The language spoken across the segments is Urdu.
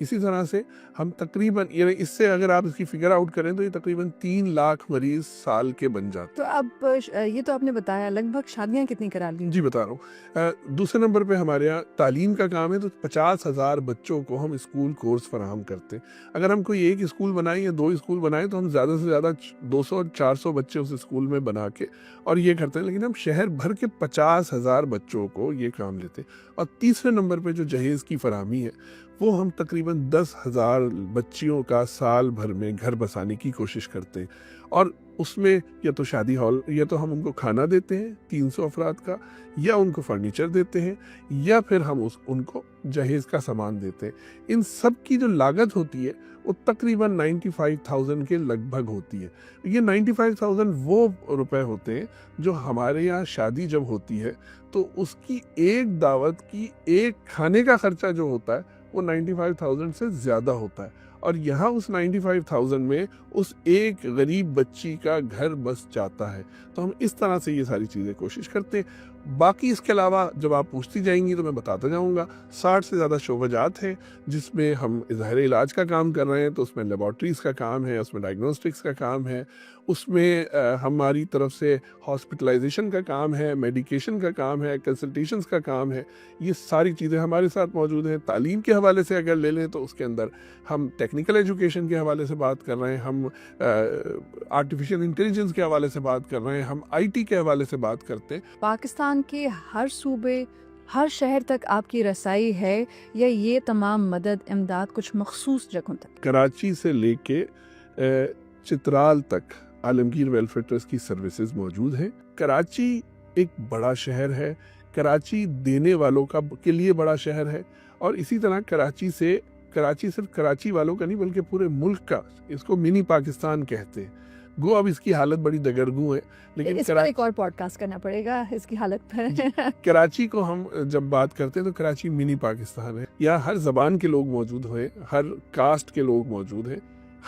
اسی طرح سے ہم تقریباً اس سے اگر آپ اس کی فگر آؤٹ کریں تو یہ تقریباً 3 لاکھ مریض سال کے بن جاتے تو اب یہ تو آپ نے بتایا، لگ بھگ شادیاں کتنی کرا لی؟ ہیں. جی بتا رہا ہوں. دوسرے نمبر پہ ہمارے یہاں تعلیم کا کام ہے، تو 50,000 بچوں کو ہم اسکول کورس فراہم کرتے ہیں. اگر ہم کوئی ایک اسکول بنائیں یا 2 اسکول بنائیں تو ہم زیادہ سے زیادہ 200-400 بچے اس اسکول میں بنا کے اور یہ کرتے ہیں، لیکن ہم شہر بھر کے 50,000 بچوں کو یہ کام لیتے ہیں. اور تیسرے نمبر پہ جو جہیز کی فراہمی ہے وہ ہم تقریباً 10,000 بچیوں کا سال بھر میں گھر بسانے کی کوشش کرتے ہیں. اور اس میں یا تو شادی ہال، یا تو ہم ان کو کھانا دیتے ہیں 300 افراد کا، یا ان کو فرنیچر دیتے ہیں، یا پھر ہم ان کو جہیز کا سامان دیتے ہیں. ان سب کی جو لاگت ہوتی ہے وہ تقریباً 95,000 کے لگ بھگ ہوتی ہے. یہ 95,000 وہ روپے ہوتے ہیں جو ہمارے یہاں شادی جب ہوتی ہے تو اس کی ایک دعوت کی ایک کھانے کا خرچہ جو ہوتا ہے وہ 95,000 سے زیادہ ہوتا ہے. اور یہاں اس 95,000 میں اس ایک غریب بچی کا گھر بس جاتا ہے. تو ہم اس طرح سے یہ ساری چیزیں کوشش کرتے ہیں. باقی اس کے علاوہ جب آپ پوچھتی جائیں گی تو میں بتاتا جاؤں گا. 60 سے زیادہ شعبہ جات ہیں جس میں ہم ظاہر علاج کا کام کر رہے ہیں، تو اس میں لیبارٹریز کا کام ہے، اس میں ڈائگنوسٹکس کا کام ہے، اس میں ہماری طرف سے ہاسپٹلائزیشن کا کام ہے، میڈیکیشن کا کام ہے، کنسلٹیشنز کا کام ہے. یہ ساری چیزیں ہمارے ساتھ موجود ہیں. تعلیم کے حوالے سے اگر لے لیں تو اس کے اندر ہم ٹیکنیکل ایجوکیشن کے حوالے سے بات کر رہے ہیں، ہم آرٹیفیشل انٹیلیجنس کے حوالے سے بات کر رہے ہیں، ہم IT کے حوالے سے بات کرتے ہیں. پاکستان کے ہر صوبے، ہر شہر تک آپ کی رسائی ہے یا یہ تمام مدد امداد کچھ مخصوص جگہوں تک؟ کراچی سے لے کے چترال تک عالمگیر ویلفیئر ٹرسٹ کی سروسز موجود ہیں. کراچی ایک بڑا شہر ہے، کراچی دینے والوں کے لیے بڑا شہر ہے، اور اسی طرح کراچی صرف کراچی والوں کا نہیں بلکہ پورے ملک کا، اس کو منی پاکستان کہتے ہیں. گو اب اس کی حالت بڑی دگرگوں ہے، لیکن اس پر ایک اور پوڈ کاسٹ کرنا پڑے گا اس کی حالت پر. کراچی کو ہم جب بات کرتے ہیں تو کراچی منی پاکستان ہے. یہاں ہر زبان کے لوگ موجود ہوئے، ہر کاسٹ کے لوگ موجود ہیں،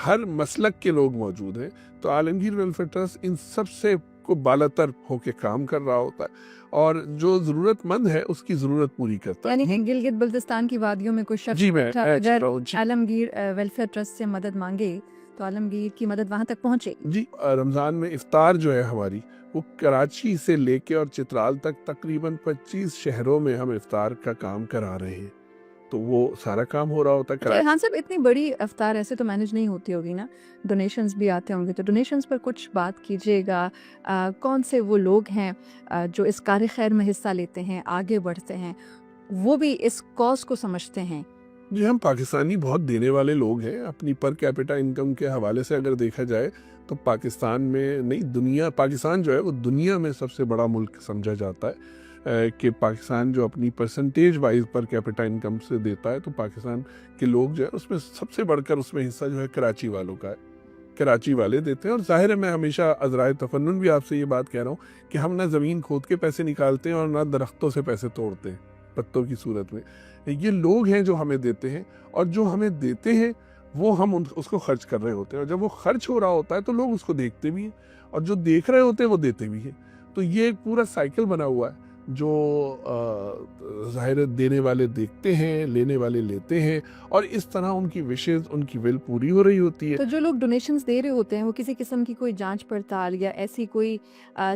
ہر مسلک کے لوگ موجود ہیں. تو عالمگیر ویلفیئر ٹرسٹ ان سب سے کو بالاتر ہو کے کام کر رہا ہوتا ہے، اور جو ضرورت مند ہے اس کی ضرورت پوری کرتا ہے. یعنی گلگت بلتستان کی وادیوں میں کوئی شخص جی میں اگر عالمگیر ویلفیئر ٹرسٹ سے مدد مانگے تو عالمگیر کی مدد وہاں تک پہنچے. جی رمضان میں افطار جو ہے ہماری وہ کراچی سے لے کے اور چترال تک تقریباً 25 شہروں میں ہم افطار کا کام کرا رہے ہیں. تو وہ سارا کام ہو رہا ہوتا ہے. ریحان صاحب اتنی بڑی افطار ایسے تو مینج نہیں ہوتی ہوگی نا، ڈونیشنز بھی آتے ہوں گے، تو ڈونیشنز پر کچھ بات کیجیے گا. کون سے وہ لوگ ہیں جو اس کار خیر میں حصہ لیتے ہیں، آگے بڑھتے ہیں، وہ بھی اس کاز کو سمجھتے ہیں؟ جی ہم پاکستانی بہت دینے والے لوگ ہیں. اپنی پر کیپٹا انکم کے حوالے سے اگر دیکھا جائے تو پاکستان میں نہیں، پاکستان جو ہے وہ دنیا میں سب سے بڑا ملک سمجھا جاتا ہے. کہ پاکستان جو اپنی percentage wise per capita income سے دیتا ہے، تو پاکستان کے لوگ جو ہے اس میں سب سے بڑھ کر اس میں حصہ جو ہے کراچی والوں کا ہے. کراچی والے دیتے ہیں. اور ظاہر ہے میں ہمیشہ عذرائے تفنن بھی آپ سے یہ بات کہہ رہا ہوں کہ ہم نہ زمین کھود کے پیسے نکالتے ہیں اور نہ درختوں سے پیسے توڑتے ہیں پتوں کی صورت میں. یہ لوگ ہیں جو ہمیں دیتے ہیں، اور جو ہمیں دیتے ہیں وہ ہم اس کو خرچ کر رہے ہوتے ہیں. اور جب وہ خرچ ہو رہا ہوتا ہے تو لوگ اس کو دیکھتے بھی ہیں، اور جو دیکھ رہے ہوتے ہیں وہ دیتے بھی ہیں. تو یہ ایک پورا سائیکل بنا ہوا ہے جو ظاہر دینے والے دیکھتے ہیں، لینے والے لیتے ہیں، اور اس طرح ان کی وشز، ان کی ول پوری ہو رہی ہوتی ہے. تو جو لوگ ڈونیشنز دے رہے ہوتے ہیں وہ کسی قسم کی کوئی جانچ پڑتال یا ایسی کوئی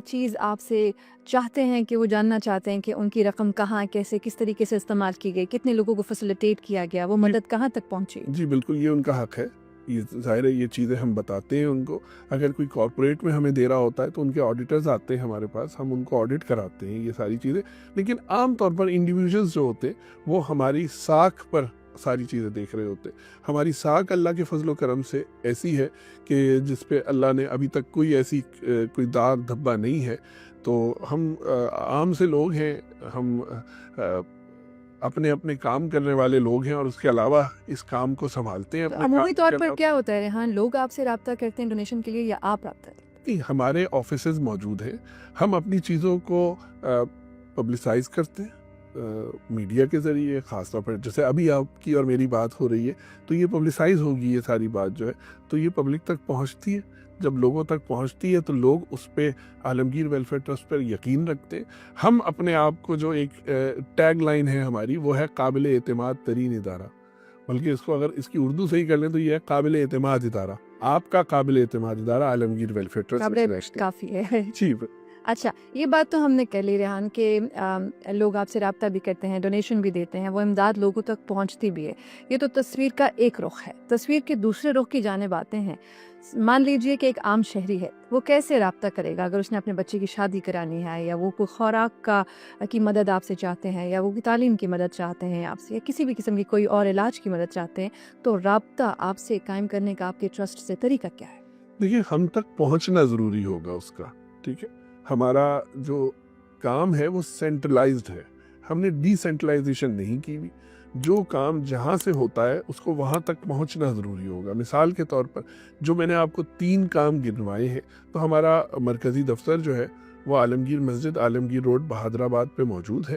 چیز آپ سے چاہتے ہیں کہ وہ جاننا چاہتے ہیں کہ ان کی رقم کہاں، کیسے، کس طریقے سے استعمال کی گئی، کتنے لوگوں کو فیسیلیٹیٹ کیا گیا، وہ مدد کہاں تک پہنچی؟ جی بالکل، یہ ان کا حق ہے. یہ ظاہر ہے یہ چیزیں ہم بتاتے ہیں ان کو. اگر کوئی کارپوریٹ میں ہمیں دے رہا ہوتا ہے تو ان کے آڈیٹرز آتے ہیں ہمارے پاس، ہم ان کو آڈٹ کراتے ہیں یہ ساری چیزیں. لیکن عام طور پر انڈیویجولز جو ہوتے ہیں وہ ہماری ساکھ پر ساری چیزیں دیکھ رہے ہوتے ہیں. ہماری ساکھ اللہ کے فضل و کرم سے ایسی ہے کہ جس پہ اللہ نے ابھی تک کوئی داغ دھبا نہیں ہے. تو ہم عام سے لوگ ہیں، ہم اپنے اپنے کام کرنے والے لوگ ہیں، اور اس کے علاوہ اس کام کو سنبھالتے ہیں. عمومی طور پر کیا ہوتا ہے ریحان، لوگ آپ سے رابطہ کرتے ہیں ڈونیشن کے لیے یا آپ رابطہ کرتے ہیں؟ ہمارے آفیسز موجود ہیں، ہم اپنی چیزوں کو پبلسائز کرتے ہیں میڈیا کے ذریعے. خاص طور پر جیسے ابھی آپ کی اور میری بات ہو رہی ہے تو یہ پبلسائز ہوگی، یہ ساری بات جو ہے تو یہ پبلک تک پہنچتی ہے. جب لوگوں تک پہنچتی ہے تو لوگ اس پہ عالمگیر ویلفیئر ٹرسٹ پر یقین رکھتے ہیں. ہم اپنے آپ کو جو ایک ٹیگ لائن ہے ہماری وہ ہے قابل اعتماد ترین ادارہ. بلکہ اس کو اگر اس کی اردو صحیح کر لیں تو یہ ہے قابل اعتماد ادارہ. آپ کا قابل اعتماد ادارہ عالمگیر ویلفیئر ٹرسٹ انٹرنیشنل. کافی ہے. جی اچھا، یہ بات تو ہم نے کر لی ریحان کہ لوگ آپ سے رابطہ بھی کرتے ہیں، ڈونیشن بھی دیتے ہیں، وہ امداد لوگوں تک پہنچتی بھی ہے. یہ تو تصویر کا ایک رخ ہے. تصویر کے دوسرے رخ کی جانب آتے ہیں. مان لیجئے کہ ایک عام شہری ہے، وہ کیسے رابطہ کرے گا اگر اس نے اپنے بچے کی شادی کرانی ہے، یا وہ کوئی خوراک کی مدد آپ سے چاہتے ہیں، یا وہ تعلیم کی مدد چاہتے ہیں آپ سے، یا کسی بھی قسم کی کوئی اور علاج کی مدد چاہتے ہیں، تو رابطہ آپ سے قائم کرنے کا آپ کے ٹرسٹ سے طریقہ کیا ہے؟ دیکھیے، ہم تک پہنچنا ضروری ہوگا اس کا. ٹھیک ہے، ہمارا جو کام ہے وہ سینٹرلائزڈ ہے. ہم نے ڈی سینٹرلائزیشن نہیں کی ہوئی. جو کام جہاں سے ہوتا ہے اس کو وہاں تک پہنچنا ضروری ہوگا. مثال کے طور پر جو میں نے آپ کو 3 کام گنوائے ہیں، تو ہمارا مرکزی دفتر جو ہے وہ عالمگیر مسجد، عالمگیر روڈ، بہادر آباد پہ موجود ہے.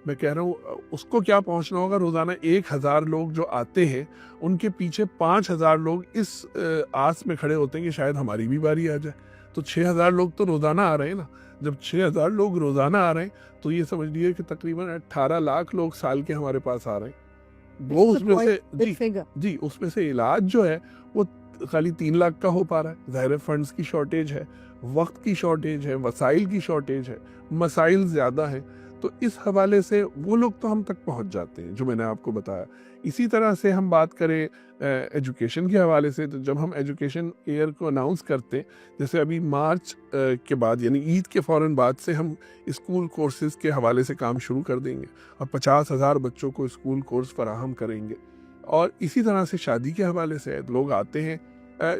میں کہہ رہا ہوں اس کو کیا پہنچنا ہوگا. روزانہ 1000 لوگ جو آتے ہیں ان کے پیچھے 5000 لوگ اس آس میں کھڑے ہوتے ہیں کہ شاید ہماری بھی باری آ جائے. تو 6000 لوگ تو روزانہ آ رہے ہیں نا. جب 6000 لوگ روزانہ آ رہے ہیں تو یہ سمجھ لیجیے کہ تقریباً 18 لاکھ لوگ سال کے ہمارے پاس آ رہے ہیں. وہ اس میں سے جی اس میں سے علاج جو ہے وہ خالی 3 لاکھ کا ہو پا رہا ہے. ظاہر فنڈز کی شارٹیج ہے، وقت کی شارٹیج ہے، وسائل کی شارٹیج ہے، مسائل زیادہ ہیں. تو اس حوالے سے وہ لوگ تو ہم تک پہنچ جاتے ہیں جو میں نے آپ کو بتایا. اسی طرح سے ہم بات کریں ایجوکیشن کے حوالے سے، تو جب ہم ایجوکیشن ایئر کو اناؤنس کرتے، جیسے ابھی مارچ کے بعد یعنی عید کے فوراً بعد سے ہم اسکول کورسز کے حوالے سے کام شروع کر دیں گے اور 50,000 بچوں کو اسکول کورس فراہم کریں گے. اور اسی طرح سے شادی کے حوالے سے لوگ آتے ہیں.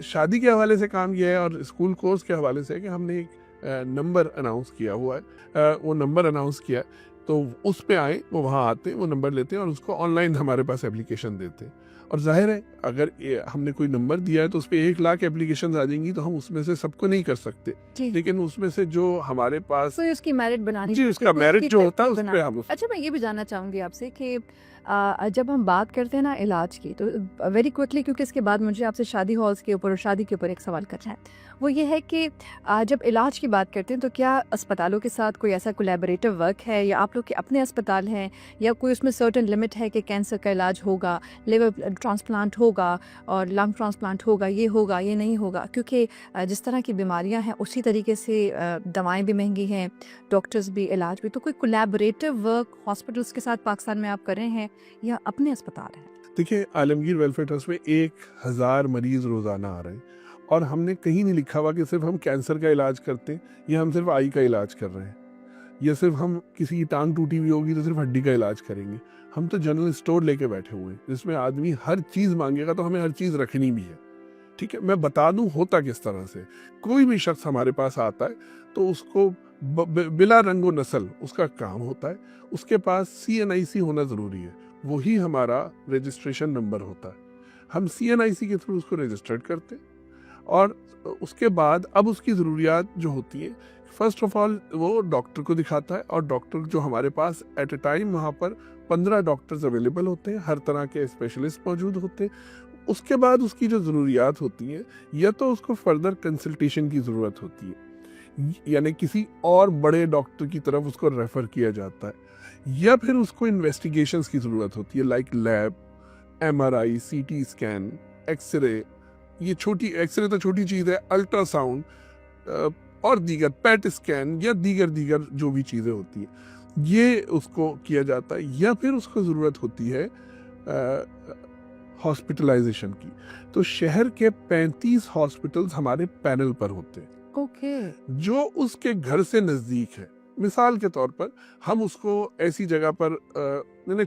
شادی کے حوالے سے کام یہ ہے اور اسکول کورس کے حوالے سے کہ ہم نے ایک نمبر اناؤنس کیا ہوا ہے. وہ نمبر اناؤنس کیا ہے تو اس پہ آئیں، وہ وہاں آتے ہیں، وہ نمبر لیتے ہیں اور اس کو آن لائن ہمارے پاس اپلیکیشن دیتے ہیں. اور ظاہر ہے اگر ہم نے کوئی نمبر دیا ہے تو اس پہ 1 لاکھ اپلیکیشن آ جائیں گی تو ہم اس میں سے سب کو نہیں کر سکتے. لیکن اس میں سے جو ہمارے پاس اس کی میرٹ بنانی، جی اس کا میرٹ جو ہوتا ہے اس پہ ہم. اچھا، میں یہ بھی جاننا چاہوں گی آپ سے کہ جب ہم بات کرتے ہیں نا علاج کی، تو ویری کوئکلی، کیونکہ اس کے بعد مجھے آپ سے شادی ہالز کے اوپر اور شادی کے اوپر ایک سوال کرنا ہے. وہ یہ ہے کہ جب علاج کی بات کرتے ہیں تو کیا اسپتالوں کے ساتھ کوئی ایسا کولیبریٹو ورک ہے، یا آپ لوگ کے اپنے اسپتال ہیں، یا کوئی اس میں سرٹن لمٹ ہے کہ کینسر کا علاج ہوگا، لیور ٹرانسپلانٹ ہوگا اور لنگ ٹرانسپلانٹ ہوگا، یہ نہیں ہوگا؟ کیونکہ جس طرح کی بیماریاں ہیں اسی طریقے سے دوائیں بھی مہنگی ہیں، ڈاکٹرز بھی، علاج بھی. تو کوئی کولیبریٹو ورک ہاسپٹلس کے ساتھ پاکستان میں آپ کر رہے ہیں یا اپنے اسپتال ہیں؟ دیکھیے، عالمگیر ویلفیئر ٹرسٹ میں 1000 مریض روزانہ آ رہے ہیں اور ہم نے کہیں نہیں لکھا ہوا کہ صرف ہم کینسر کا علاج کرتے ہیں یا ہم صرف آئی کا علاج کر رہے ہیں، یا صرف ہم کسی کی ٹانگ ٹوٹی ہوئی ہوگی تو صرف ہڈی کا علاج کریں گے. ہم تو جنرل اسٹور لے کے بیٹھے ہوئے ہیں جس میں آدمی ہر چیز مانگے گا تو ہمیں ہر چیز رکھنی بھی ہے. ٹھیک ہے، میں بتا دوں ہوتا کس طرح سے. کوئی بھی شخص ہمارے پاس آتا ہے تو اس کو بلا رنگ و نسل اس کا کام ہوتا ہے. اس کے پاس CNIC ہونا ضروری ہے، وہی ہمارا رجسٹریشن نمبر ہوتا ہے. ہم CNIC کے تھرو اس کو رجسٹرڈ کرتے ہیں اور اس کے بعد اب اس کی ضروریات جو ہوتی ہیں، فرسٹ آف آل وہ ڈاکٹر کو دکھاتا ہے. اور ڈاکٹر جو ہمارے پاس ایٹ اے ٹائم وہاں پر 15 ڈاکٹرز اویلیبل ہوتے ہیں، ہر طرح کے اسپیشلسٹ موجود ہوتے ہیں. اس کے بعد اس کی جو ضروریات ہوتی ہیں، یا تو اس کو فردر کنسلٹیشن کی ضرورت ہوتی ہے، یعنی کسی اور بڑے ڈاکٹر کی طرف اس کو ریفر کیا جاتا ہے، یا پھر اس کو انویسٹیگیشنز کی ضرورت ہوتی ہے، like lab, MRI، CT scan, X ray. یہ چھوٹی ایکس رے تو چھوٹی چیز ہے، الٹرا ساؤنڈ اور دیگر پیٹ اسکین یا دیگر جو بھی چیزیں ہوتی ہیں یہ اس کو کیا جاتا ہے. یا پھر اس کو ضرورت ہوتی ہے ہاسپٹلائزیشن کی. تو شہر کے 35 ہاسپٹلز ہمارے پینل پر ہوتے ہیں جو اس کے گھر سے نزدیک ہے. مثال کے طور پر ہم اس کو ایسی جگہ پر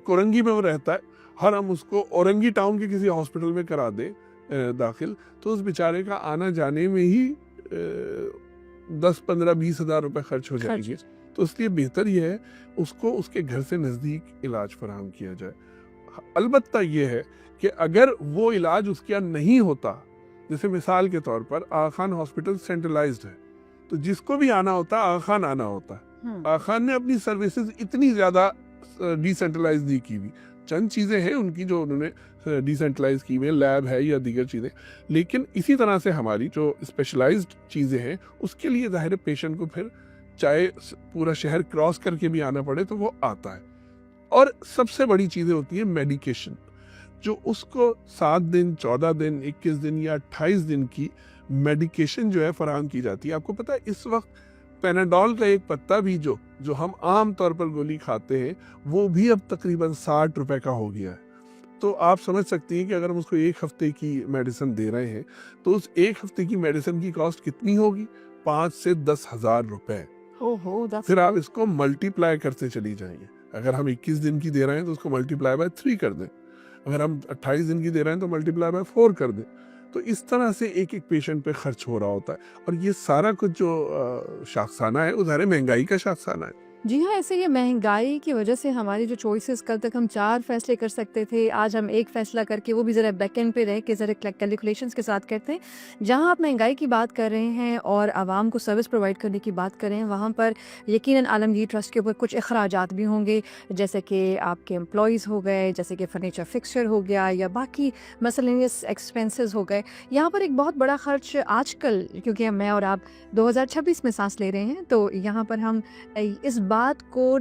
کورنگی میں وہ رہتا ہے اور ہم اس کو اورنگی ٹاؤن کے کسی ہاسپٹل میں کرا دیں داخل، تو اس بیچارے کا آنا جانے میں ہی 10, 15, 20 ہزار روپے خرچ ہو جائیں گے. تو اس لیے بہتر یہ ہے اس کو اس کے گھر سے نزدیک علاج فراہم کیا جائے. البتہ یہ ہے کہ اگر وہ علاج اس کا نہیں ہوتا، جیسے مثال کے طور پر آغا خان ہاسپٹل سینٹرلائزڈ ہے، تو جس کو بھی آنا ہوتا آغا خان آنا ہوتا ہے. آغا خان نے اپنی سروسز اتنی زیادہ ڈی سینٹرلائز نہیں کی ہوئی. چند چیزیں ہیں ان کی جو انہوں نے ڈی سینٹرلائز کی ہوئی، لیب ہے یا دیگر چیزیں. لیکن اسی طرح سے ہماری جو اسپیشلائزڈ چیزیں ہیں اس کے لیے ظاہر پیشنٹ کو پھر چاہے پورا شہر کراس کر کے بھی آنا پڑے تو وہ آتا ہے. اور سب سے بڑی چیزیں ہوتی ہیں میڈیکیشن. جو اس کو 7 دن 14 دن 21 دن یا 28 دن کی میڈیکیشن جو ہے فراہم کی جاتی ہے. آپ کو پتہ ہے اس وقت پیناڈول کا ایک پتا بھی جو ہم عام طور پر گولی کھاتے ہیں وہ بھی اب تقریباً 60 روپے کا ہو گیا ہے. تو آپ سمجھ سکتی ہیں کہ اگر ہم اس کو 1 ہفتے کی میڈیسن دے رہے ہیں تو اس 1 ہفتے کی میڈیسن کی کاسٹ کتنی ہوگی؟ 5 سے 10 ہزار روپے. پھر آپ اس کو ملٹی پلائی کرتے چلی جائیں گے. اگر ہم 21 دن کی دے رہے ہیں تو اس کو ملٹی پلائی بائی 3 کر دیں. اگر ہم 28 دن کی دے رہے ہیں تو ملٹی پلائی بائی 4 کر دیں. تو اس طرح سے ایک پیشنٹ پہ خرچ ہو رہا ہوتا ہے. اور یہ سارا کچھ جو شاخسانہ ہے وہ ظاہر مہنگائی کا شاخسانہ ہے. جی ہاں، ایسے یہ مہنگائی کی وجہ سے ہماری جو چوائسیز، کل تک ہم 4 فیصلے کر سکتے تھے، آج ہم 1 فیصلہ کر کے وہ بھی ذرا بیک اینڈ پہ رہ کے ذرا کیلکولیشنز کے ساتھ کرتے ہیں. جہاں آپ مہنگائی کی بات کر رہے ہیں اور عوام کو سروس پرووائڈ کرنے کی بات کر رہے ہیں، وہاں پر یقیناً عالمگیر ٹرسٹ کے اوپر کچھ اخراجات بھی ہوں گے، جیسے کہ آپ کے امپلائیز ہو گئے، جیسے کہ فرنیچر فکسچر ہو گیا یا باقی مسلینیس ایکسپینسز ہو گئے. یہاں پر ایک بہت بڑا خرچ آج کل، کیونکہ میں اور آپ 2026 میں سانس لے رہے ہیں، تو یہاں پر ہم اس بات کو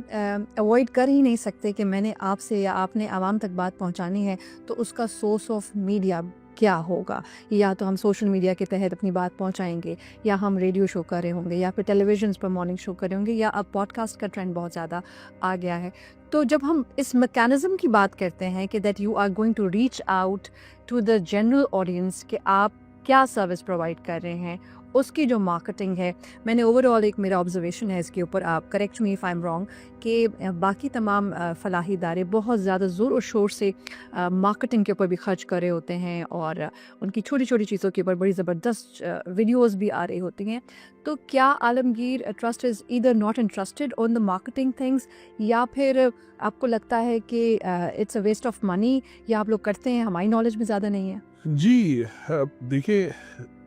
اوائڈ کر ہی نہیں سکتے کہ میں نے آپ سے یا آپ نے عوام تک بات پہنچانی ہے تو اس کا سورس آف میڈیا کیا ہوگا. یا تو ہم سوشل میڈیا کے تحت اپنی بات پہنچائیں گے، یا ہم ریڈیو شو کر رہے ہوں گے، یا پھر ٹیلی ویژنس پر مارننگ شو کر رہے ہوں گے، یا اب پوڈ کاسٹ کا ٹرینڈ بہت زیادہ آ گیا ہے. تو جب ہم اس میکینزم کی بات کرتے ہیں کہ that you are going to reach out to the general audience, کہ آپ کیا سروس پرووائڈ کر رہے ہیں، اس کی جو مارکیٹنگ ہے، میں نے اوور آل ایک میرا آبزرویشن ہے اس کے اوپر، آپ correct me if I am wrong, کہ باقی تمام فلاحی ادارے بہت زیادہ زور و شور سے مارکیٹنگ کے اوپر بھی خرچ کر رہے ہوتے ہیں، اور ان کی چھوٹی چھوٹی چیزوں کے اوپر بڑی زبردست ویڈیوز بھی آ رہی ہوتی ہیں. تو کیا Alamgir trust is either not interested on the marketing things, یا پھر آپ کو لگتا ہے کہ it's a waste of money, یا آپ لوگ کرتے ہیں، ہماری نالج بھی زیادہ نہیں ہے؟ جی دیکھیں،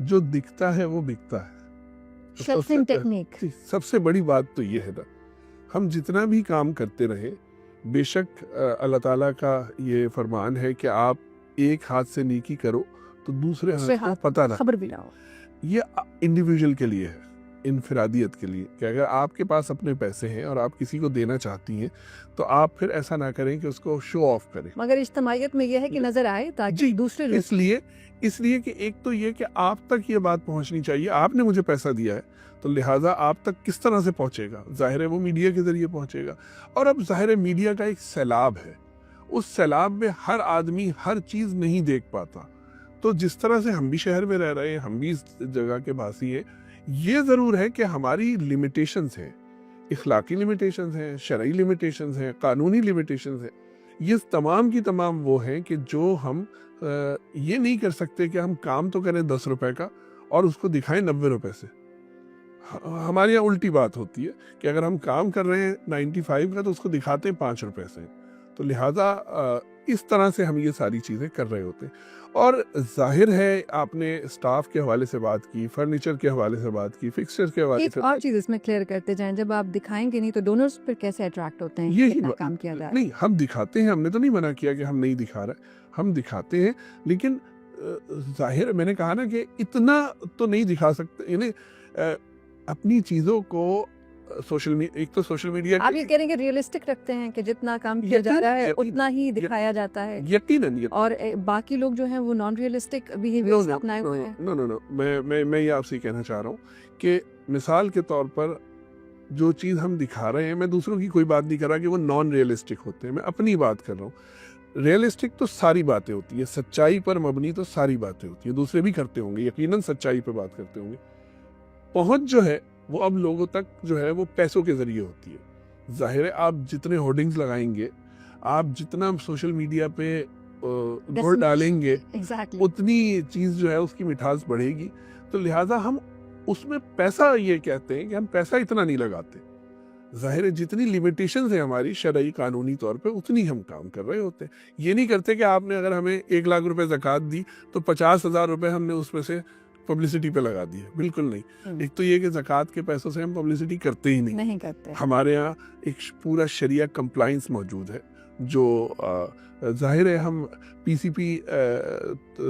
جو دکھتا ہے وہ بکتا ہے. شرفنگ ٹیکنیک. سب سے بڑی بات تو یہ ہے نا، ہم جتنا بھی کام کرتے رہے، بے شک اللہ تعالیٰ کا یہ فرمان ہے کہ آپ ایک ہاتھ سے نیکی کرو تو دوسرے ہاتھ کو پتہ نہ، خبر بھی نہ ہو. یہ انڈیویجول کے لیے ہے، انفرادیت کے لیے، کہ اگر آپ کے پاس اپنے پیسے ہیں اور آپ کسی کو دینا چاہتی ہیں تو آپ پھر ایسا نہ کریں کہ اس کو شو آف کریں. مگر اجتماعیت میں یہ ہے کہ نظر آئے تاکہ دوسرے لوگ، اس لیے کہ ایک تو یہ کہ آپ تک یہ بات پہنچنی چاہیے. آپ نے مجھے پیسہ دیا ہے تو لہٰذا آپ تک کس طرح سے پہنچے گا؟ ظاہر ہے وہ میڈیا کے ذریعے پہنچے گا. اور اب ظاہر ہے میڈیا کا ایک سیلاب ہے، اس سیلاب میں ہر آدمی ہر چیز نہیں دیکھ پاتا. تو جس طرح سے ہم بھی شہر میں رہ رہے ہیں، ہم بھی اس جگہ کے باسی ہیں، یہ ضرور ہے کہ ہماری لیمیٹیشنز ہیں، اخلاقی لیمیٹیشنز ہیں، شرعی لیمیٹیشنز ہیں، قانونی لیمیٹیشنز ہیں. یہ تمام کی تمام وہ ہیں کہ جو ہم یہ نہیں کر سکتے کہ ہم کام تو کریں 10 روپے کا اور اس کو دکھائیں 90 روپے سے. ہمارے یہاں الٹی بات ہوتی ہے کہ اگر ہم کام کر رہے ہیں 95 کا تو اس کو دکھاتے ہیں 5 روپے سے. تو لہٰذا اس طرح سے ہم یہ ساری چیزیں کر رہے ہوتے ہیں. اور ظاہر ہے آپ نے اسٹاف کے حوالے سے بات کی، فرنیچر کے حوالے سے بات کی، فکسچر کے حوالے سے. ایک اور چیز اس میں کلیئر کرتے جائیں، جب آپ دکھائیں گے نہیں تو ڈونرز پھر کیسے اٹریکٹ ہوتے ہیں؟ یہی کتنا کام کیا جائے؟ نہیں، ہم دکھاتے ہیں، ہم نے تو نہیں منع کیا کہ ہم نہیں دکھا رہے، ہم دکھاتے ہیں، لیکن ظاہر میں نے کہا نا کہ اتنا تو نہیں دکھا سکتے. یعنی اپنی چیزوں کو سوشل میڈیا، ایک تو سوشل میڈیا، آپ یہ کہہ رہے ہیں کہ ریئلسٹک رکھتے ہیں کہ جتنا کام کیا جا رہا ہے اتنا ہی دکھایا جاتا ہے، یقیناً. اور باقی لوگ جو ہیں وہ نان ریئلسٹک بیہیویئر اپنائے ہوئے ہیں. نو میں یہ آپ سے کہنا چاہ رہا ہوں کہ مثال کے طور پر جو چیز ہم دکھا رہے ہیں، میں دوسروں کی کوئی بات نہیں کر رہا کہ وہ نان ریئلسٹک ہوتے ہیں، میں اپنی بات کر رہا ہوں. ریئلسٹک تو ساری باتیں ہوتی ہیں، سچائی پر مبنی تو ساری باتیں ہوتی ہیں. دوسرے بھی کرتے ہوں گے، یقیناً سچائی پہ بات کرتے ہوں گے. پہنچ جو ہے وہ اب لوگوں تک جو ہے وہ پیسوں کے ذریعے ہوتی ہے. ظاہر ہے آپ جتنے ہورڈنگز لگائیں گے، آپ جتنا سوشل میڈیا پہ گڑ ڈالیں گے، اتنی چیز جو ہے اس کی مٹھاس بڑھے گی. تو لہٰذا ہم اس میں پیسہ، یہ کہتے ہیں کہ ہم پیسہ اتنا نہیں لگاتے. ظاہر ہے جتنی لیمیٹیشنز ہیں ہماری شرعی قانونی طور پہ اتنی ہم کام کر رہے ہوتے ہیں. یہ نہیں کرتے کہ آپ نے اگر ہمیں 1 لاکھ روپے زکوٰۃ دی تو 50,000 روپے ہم نے اس میں سے پبلسٹی پہ لگا دی ہے. بالکل نہیں. ایک تو یہ کہ زکوٰۃ کے پیسوں سے ہم پبلسٹی کرتے ہی نہیں کرتے. ہمارے ہاں ایک پورا شریعہ کمپلائنس موجود ہے. جو ظاہر ہے ہم پی سی پی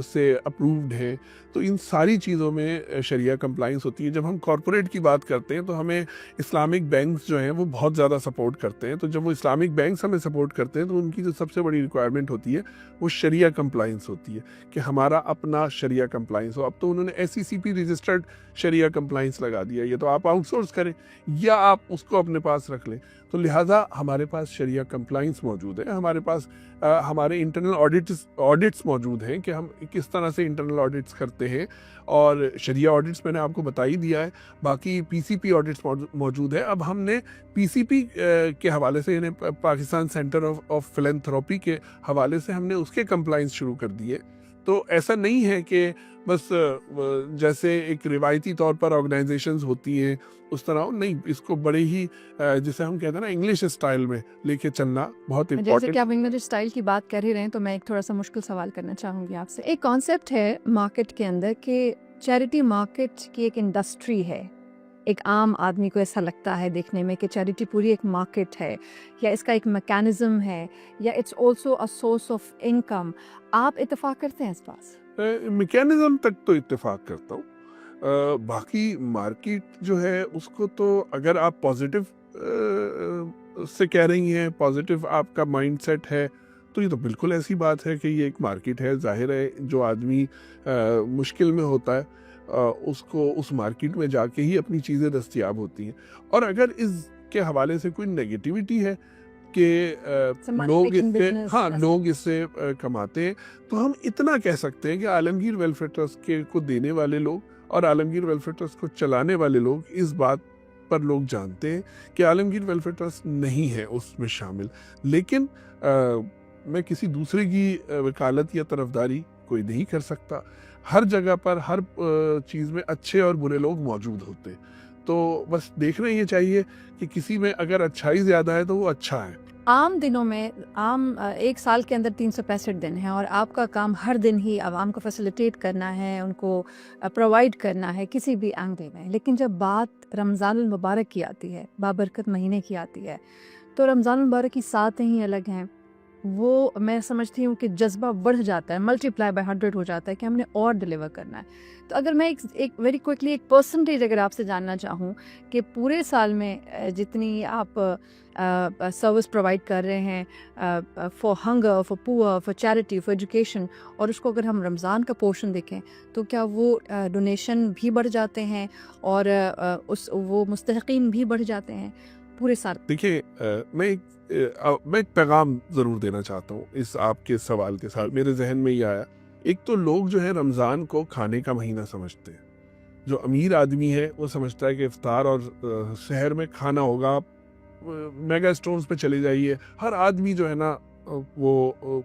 سے اپرووڈ ہیں، تو ان ساری چیزوں میں شریعہ کمپلائنس ہوتی ہے. جب ہم کارپوریٹ کی بات کرتے ہیں تو ہمیں اسلامک بینکس جو ہیں وہ بہت زیادہ سپورٹ کرتے ہیں. تو جب وہ اسلامک بینکس ہمیں سپورٹ کرتے ہیں تو ان کی جو سب سے بڑی ریکوائرمنٹ ہوتی ہے وہ شریعہ کمپلائنس ہوتی ہے کہ ہمارا اپنا شریعہ کمپلائنس ہو. اب تو انہوں نے ایس سی سی پی رجسٹرڈ شریعہ کمپلائنس لگا دیا. یہ تو آپ آؤٹ سورس کریں یا آپ اس کو اپنے پاس رکھ لیں. تو لہٰذا ہمارے پاس شریعہ کمپلائنس موجود ہے. ہمارے پاس ہمارے انٹرنل آڈٹس موجود ہیں کہ ہم کس طرح سے انٹرنل آڈٹس کرتے ہیں، اور شریعہ آڈٹس میں نے آپ کو بتا ہی دیا ہے. باقی پی سی پی آڈٹس موجود ہے. اب ہم نے پی سی پی کے حوالے سے، یعنی پاکستان سینٹر آف فلینتھراپی کے حوالے سے ہم نے اس کے کمپلائنس شروع کر دیے. تو ایسا نہیں ہے کہ بس جیسے ایک روایتی طور پر آرگنائزیشنز ہوتی ہیں اس طرح نہیں، اس کو بڑے ہی جسے ہم کہتے ہیں نا انگلش اسٹائل میں لے کے چلنا بہت جیسے امپورٹنٹ. کہ آپ انگلش اسٹائل کی بات کر ہی رہے ہیں تو میں ایک تھوڑا سا مشکل سوال کرنا چاہوں گی آپ سے. ایک کانسیپٹ ہے مارکیٹ کے اندر کہ چیریٹی مارکیٹ کی ایک انڈسٹری ہے. ایک عام آدمی کو ایسا لگتا ہے دیکھنے میں کہ چیریٹی پوری ایک مارکیٹ ہے، یا اس کا ایک میکینزم ہے، یا it's also a source of income. آپ اتفاق کرتے ہیں اس بات؟ میکینزم تک تو اتفاق کرتا ہوں. باقی مارکیٹ جو ہے اس کو تو اگر آپ پازیٹیو سے کہہ رہی ہیں، پازیٹیو آپ کا مائنڈ سیٹ ہے، تو یہ تو بالکل ایسی بات ہے کہ یہ ایک مارکیٹ ہے. ظاہر ہے جو آدمی مشکل میں ہوتا ہے اس کو اس مارکیٹ میں جا کے ہی اپنی چیزیں دستیاب ہوتی ہیں. اور اگر اس کے حوالے سے کوئی نیگیٹیوٹی ہے کہ لوگ اس سے کماتے ہیں، تو ہم اتنا کہہ سکتے ہیں کہ عالمگیر ویلفیئر ٹرسٹ کو دینے والے لوگ اور عالمگیر ویلفیئر ٹرسٹ کو چلانے والے لوگ اس بات پر لوگ جانتے ہیں کہ عالمگیر ویلفیئر ٹرسٹ نہیں ہے اس میں شامل. لیکن میں کسی دوسرے کی وکالت یا طرفداری کوئی نہیں کر سکتا. ہر جگہ پر ہر چیز میں اچھے اور برے لوگ موجود ہوتے ہیں. تو بس دیکھنا یہ چاہیے کہ کسی میں اگر اچھائی زیادہ ہے تو وہ اچھا ہے. عام دنوں میں ایک سال کے اندر 365 دن ہیں، اور آپ کا کام ہر دن ہی عوام کو فیسیلیٹیٹ کرنا ہے، ان کو پرووائڈ کرنا ہے کسی بھی اینگل میں. لیکن جب بات رمضان المبارک کی آتی ہے، بابرکت مہینے کی آتی ہے، تو رمضان المبارک کی ساتیں ہی الگ ہیں. وہ میں سمجھتی ہوں کہ جذبہ بڑھ جاتا ہے، ملٹی پلائی بائی 100 ہو جاتا ہے کہ ہم نے اور ڈیلیور کرنا ہے. تو اگر میں ایک ویری کوئکلی ایک پرسنٹیج اگر آپ سے جاننا چاہوں کہ پورے سال میں جتنی آپ سروس پرووائڈ کر رہے ہیں فار ہنگر، فار پور، فار چیریٹی، فار ایجوکیشن، اور اس کو اگر ہم رمضان کا پورشن دیکھیں تو کیا وہ ڈونیشن بھی بڑھ جاتے ہیں اور وہ مستحقین بھی بڑھ جاتے ہیں پورے سال؟ دیکھیے میں ایک پیغام ضرور دینا چاہتا ہوں اس آپ کے سوال کے ساتھ. میرے ذہن میں یہ آیا، ایک تو لوگ جو ہے رمضان کو کھانے کا مہینہ سمجھتے ہیں. جو امیر آدمی ہے وہ سمجھتا ہے کہ افطار اور سحر میں کھانا ہوگا. میگا اسٹورز پہ چلے جائیے، ہر آدمی جو ہے نا وہ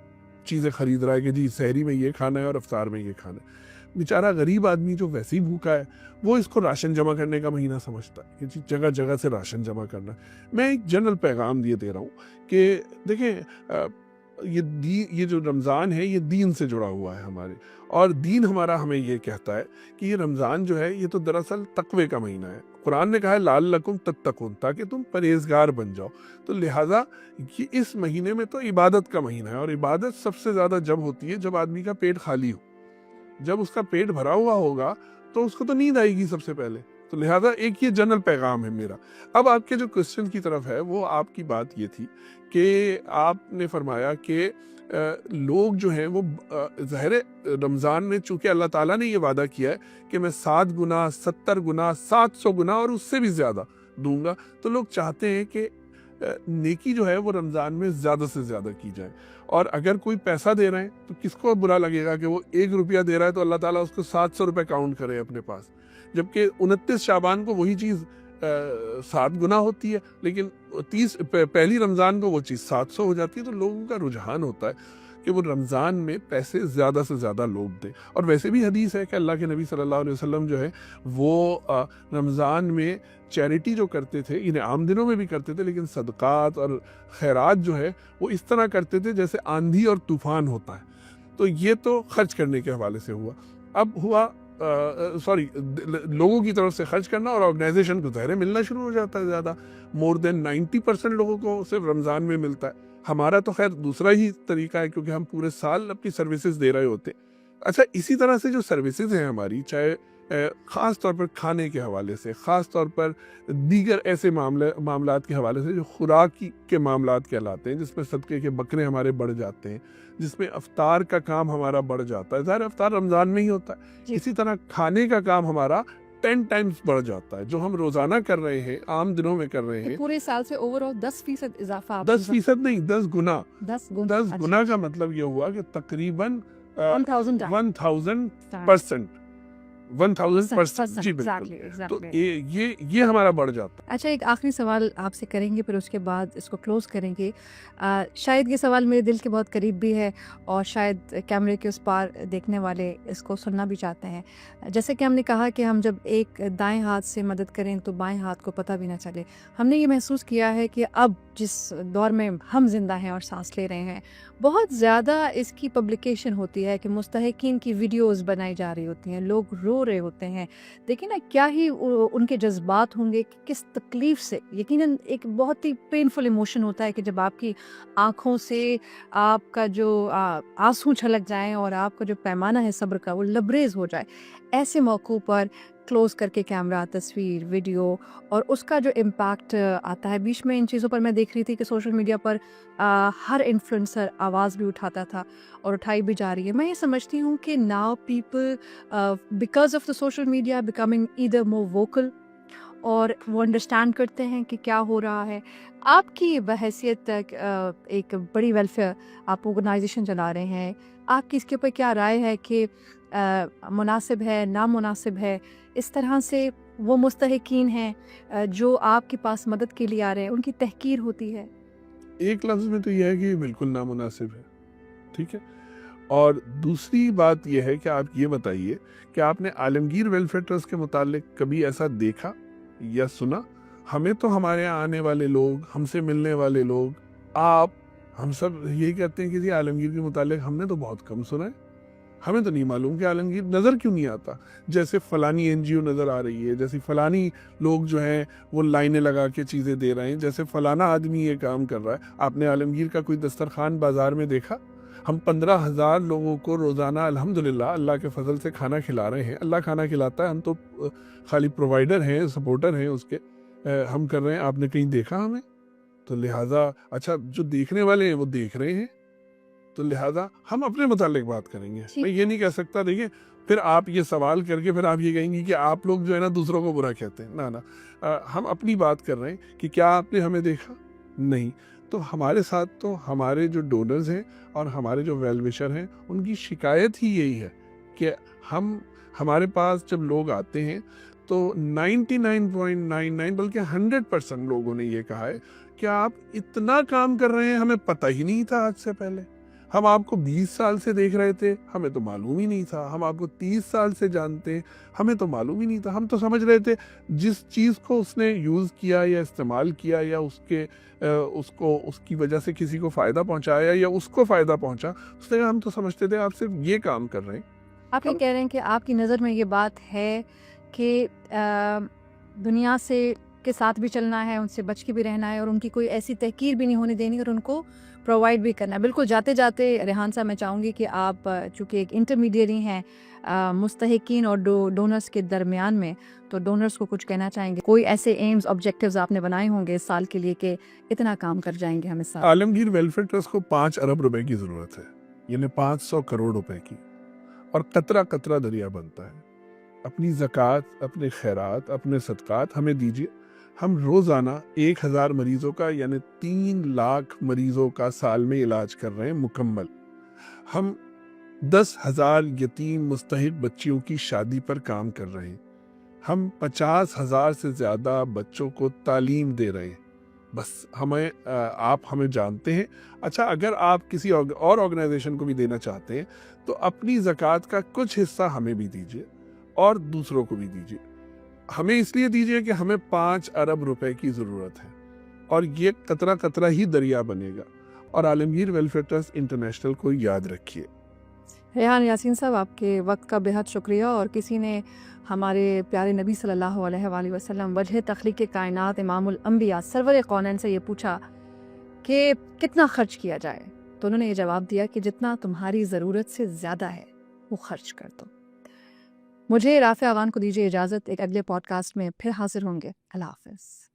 چیزیں خرید رہا ہے کہ جی سحری میں یہ کھانا ہے اور افطار میں یہ کھانا ہے. بیچارہ غریب آدمی جو ویسے ہی بھوکا ہے وہ اس کو راشن جمع کرنے کا مہینہ سمجھتا ہے کہ جی جگہ جگہ سے راشن جمع کرنا. میں ایک جنرل پیغام دے رہا ہوں کہ دیکھیں یہ جو رمضان ہے یہ دین سے جڑا ہوا ہے ہمارے، اور دین ہمارا ہمیں یہ کہتا ہے کہ یہ رمضان جو ہے یہ تو دراصل تقوی کا مہینہ ہے. قرآن نے کہا ہے لعلکم تتقون، تاکہ تم پرہیزگار بن جاؤ. تو لہٰذا اس مہینے میں تو عبادت کا مہینہ ہے، اور عبادت سب سے زیادہ جب ہوتی ہے جب آدمی کا پیٹ خالی ہو. جب اس کا پیٹ بھرا ہوا ہوگا تو اس کو تو نیند آئے گی سب سے پہلے. تو لہٰذا ایک یہ جنرل پیغام ہے میرا. اب آپ کے جو کوسچن کی طرف ہے وہ آپ کی بات یہ تھی کہ آپ نے فرمایا کہ لوگ جو ہیں وہ ظاہر رمضان میں چونکہ اللہ تعالیٰ نے یہ وعدہ کیا ہے کہ میں 7 گنا 70 گنا 700 گنا اور اس سے بھی زیادہ دوں گا، تو لوگ چاہتے ہیں کہ نیکی جو ہے وہ رمضان میں زیادہ سے زیادہ کی جائے. اور اگر کوئی پیسہ دے رہے ہیں تو کس کو برا لگے گا کہ وہ 1 روپیہ دے رہا ہے تو اللہ تعالیٰ اس کو 700 روپے کاؤنٹ کرے اپنے پاس، جبکہ 29 شعبان کو وہی چیز 7 گنا ہوتی ہے، لیکن پہلی رمضان کو وہ چیز 700 ہو جاتی ہے. تو لوگوں کا رجحان ہوتا ہے کہ وہ رمضان میں پیسے زیادہ سے زیادہ لوگ دیں. اور ویسے بھی حدیث ہے کہ اللہ کے نبی صلی اللہ علیہ وسلم جو ہے وہ رمضان میں چیریٹی جو کرتے تھے، انہیں عام دنوں میں بھی کرتے تھے، لیکن صدقات اور خیرات جو ہے وہ اس طرح کرتے تھے جیسے آندھی اور طوفان ہوتا ہے. تو یہ تو خرچ کرنے کے حوالے سے ہوا. اب ہوا لوگوں کی طرف سے خرچ کرنا، اور آرگنائزیشن کو ظاہر ملنا شروع ہو جاتا ہے زیادہ. مور دین 90% لوگوں کو صرف رمضان میں ملتا ہے. ہمارا تو خیر دوسرا ہی طریقہ ہے کیونکہ ہم پورے سال اپنی سروسز دے رہے ہوتے ہیں. اچھا اسی طرح سے جو سروسز ہیں ہماری, چاہے خاص طور پر کھانے کے حوالے سے, خاص طور پر دیگر ایسے معاملات کے حوالے سے جو خوراک کے معاملات کہلاتے ہیں, جس میں صدقے کے بکرے ہمارے بڑھ جاتے ہیں, جس میں افطار کا کام ہمارا بڑھ جاتا ہے. ظاہر افطار رمضان میں ہی ہوتا ہے. اسی طرح کھانے کا کام ہمارا 10 ٹائمز بڑھ جاتا ہے, جو ہم روزانہ کر رہے ہیں, عام دنوں میں کر رہے ہیں. پورے سال سے اوورآل 10% اضافہ. 10% نہیں, 10 گنا. 10 گنا کا مطلب یہ ہوا کہ تقریباً 1000%. 1000%. جی بالکل. تو یہ ہمارا بڑھ جاتا ہے. اچھا ایک آخری سوال آپ سے کریں گے, پھر اس کے بعد اس کو کلوز کریں گے. شاید یہ سوال میرے دل کے بہت قریب بھی ہے, اور شاید کیمرے کے اس پار دیکھنے والے اس کو سننا بھی چاہتے ہیں. جیسے کہ ہم نے کہا کہ ہم جب ایک دائیں ہاتھ سے مدد کریں تو بائیں ہاتھ کو پتہ بھی نہ چلے. ہم نے یہ محسوس کیا ہے کہ اب جس دور میں ہم زندہ ہیں اور سانس لے رہے ہیں, بہت زیادہ اس کی پبلیکیشن ہوتی ہے کہ مستحقین کی ویڈیوز بنائی جا رہی ہوتی ہیں, لوگ رو رہے ہوتے ہیں. دیکھیں نا کیا ہی ان کے جذبات ہوں گے, کس تکلیف سے. یقیناً ایک بہت ہی پینفل ایموشن ہوتا ہے کہ جب آپ کی آنکھوں سے آپ کا جو آنسو چھلک جائیں اور آپ کا جو پیمانہ ہے صبر کا وہ لبریز ہو جائے. ایسے موقعوں پر کلوز کر کے کیمرہ, تصویر, ویڈیو, اور اس کا جو امپیکٹ آتا ہے. بیچ میں ان چیزوں پر میں دیکھ رہی تھی کہ سوشل میڈیا پر ہر انفلوئنسر آواز بھی اٹھاتا تھا اور اٹھائی بھی جا رہی ہے. میں یہ سمجھتی ہوں کہ now people because of the social media becoming either more vocal, اور وہ انڈرسٹینڈ کرتے ہیں کہ کیا ہو رہا ہے. آپ کی بحیثیت ایک بڑی ویلفیئر آپ آرگنائزیشن چلا رہے ہیں, آپ کی اس کے اوپر کیا رائے ہے کہ مناسب ہے, نامناسب ہے؟ اس طرح سے وہ مستحقین ہیں جو آپ کے پاس مدد کے لیے آ رہے ہیں, ان کی تحقیر ہوتی ہے. ایک لفظ میں تو یہ ہے کہ یہ بالکل نامناسب ہے. ٹھیک ہے. اور دوسری بات یہ ہے کہ آپ یہ بتائیے کہ آپ نے عالمگیر ویلفیئر ٹرسٹ کے متعلق کبھی ایسا دیکھا یا سنا؟ ہمیں تو ہمارے یہاں آنے والے لوگ, ہم سے ملنے والے لوگ, آپ, ہم سب یہی کہتے ہیں کہ جی عالمگیر کے متعلق ہم نے تو بہت کم سنا ہے. ہمیں تو نہیں معلوم کہ عالمگیر نظر کیوں نہیں آتا. جیسے فلانی NGO نظر آ رہی ہے, جیسے فلانی لوگ جو ہیں وہ لائنیں لگا کے چیزیں دے رہے ہیں, جیسے فلانا آدمی یہ کام کر رہا ہے. آپ نے عالمگیر کا کوئی دسترخوان بازار میں دیکھا؟ ہم 15,000 لوگوں کو روزانہ الحمدللہ اللہ کے فضل سے کھانا کھلا رہے ہیں. اللہ کھانا کھلاتا ہے, ہم تو خالی پرووائڈر ہیں, سپورٹر ہیں اس کے. ہم کر رہے ہیں. آپ نے کہیں دیکھا ہمیں؟ تو لہٰذا اچھا جو دیکھنے والے ہیں وہ دیکھ رہے ہیں, تو لہٰذا ہم اپنے متعلق بات کریں گے. میں یہ نہیں کہہ سکتا. دیکھیں پھر آپ یہ سوال کر کے پھر آپ یہ کہیں گے کہ آپ لوگ جو ہے نا دوسروں کو برا کہتے ہیں. نہ ہم اپنی بات کر رہے ہیں کہ کیا آپ نے ہمیں دیکھا؟ نہیں. تو ہمارے ساتھ تو ہمارے جو ڈونرز ہیں اور ہمارے جو ویل وشر ہیں ان کی شکایت ہی یہی ہے کہ ہمارے پاس جب لوگ آتے ہیں تو 99.99 بلکہ 100% لوگوں نے یہ کہا ہے کہ آپ اتنا کام کر رہے ہیں, ہمیں پتہ ہی نہیں تھا آج سے پہلے. ہم آپ کو 20 سال سے دیکھ رہے تھے, ہمیں تو معلوم ہی نہیں تھا. ہم آپ کو 30 سال سے جانتے ہیں, ہمیں تو معلوم ہی نہیں تھا. ہم تو سمجھ رہے تھے جس چیز کو اس نے یوز کیا یا استعمال کیا یا اس کی وجہ سے کسی کو فائدہ پہنچایا یا اس کو فائدہ پہنچا, اس نے ہم تو سمجھتے تھے آپ صرف یہ کام کر رہے ہیں. آپ یہ کہہ رہے ہیں کہ آپ کی نظر میں یہ بات ہے کہ دنیا سے کے ساتھ بھی چلنا ہے, ان سے بچ کے بھی رہنا ہے, اور ان کی کوئی ایسی تحقیر بھی نہیں ہونے دینی, اور ان کو پرووائڈ بھی کرنا ہے. بالکل جاتے جاتے ریحان صاحب میں چاہوں گی کہ آپ چونکہ ایک انٹرمیڈیری ہیں مستحقین اور ڈونرز کے درمیان میں, تو ڈونرز کو کچھ کہنا چاہیں گے؟ کوئی ایسے ایمز آبجیکٹیوز آپ نے بنائے ہوں گے اس سال کے لیے کہ اتنا کام کر جائیں گے ہم اس سال؟ عالمگیر ویلفیئر ٹرسٹ کو 5 ارب روپے کی ضرورت ہے, یعنی 500 کروڑ روپے کی, اور قطرہ قطرہ دریا بنتا ہے. اپنی زکوٰۃ, اپنے خیرات, اپنے صدقات ہمیں دیجیے. ہم روزانہ 1000 مریضوں کا یعنی 3 لاکھ مریضوں کا سال میں علاج کر رہے ہیں مکمل. ہم 10,000 یتیم مستحق بچیوں کی شادی پر کام کر رہے ہیں. ہم 50,000 سے زیادہ بچوں کو تعلیم دے رہے ہیں. بس آپ ہمیں جانتے ہیں. اچھا اگر آپ کسی اور آرگنائزیشن کو بھی دینا چاہتے ہیں تو اپنی زکوٰۃ کا کچھ حصہ ہمیں بھی دیجیے اور دوسروں کو بھی دیجیے. ہمیں اس لیے دیجیے کہ ہمیں 5 ارب روپے کی ضرورت ہے, اور یہ قطرہ قطرہ ہی دریا بنے گا. اور عالمگیر ویلفیئر ٹرسٹ انٹرنیشنل کو یاد رکھیے. ریحان یاسین صاحب, آپ کے وقت کا بہت شکریہ. اور کسی نے ہمارے پیارے نبی صلی اللہ علیہ وآلہ وسلم وجہ تخلیق کائنات امام الانبیاء سرور کونین سے یہ پوچھا کہ کتنا خرچ کیا جائے، تو انہوں نے یہ جواب دیا کہ جتنا تمہاری ضرورت سے زیادہ ہے وہ خرچ کر دو۔ مجھے رافع عوان کو دیجیے اجازت، ایک اگلے پوڈ کاسٹ میں پھر حاضر ہوں گے۔ اللہ حافظ۔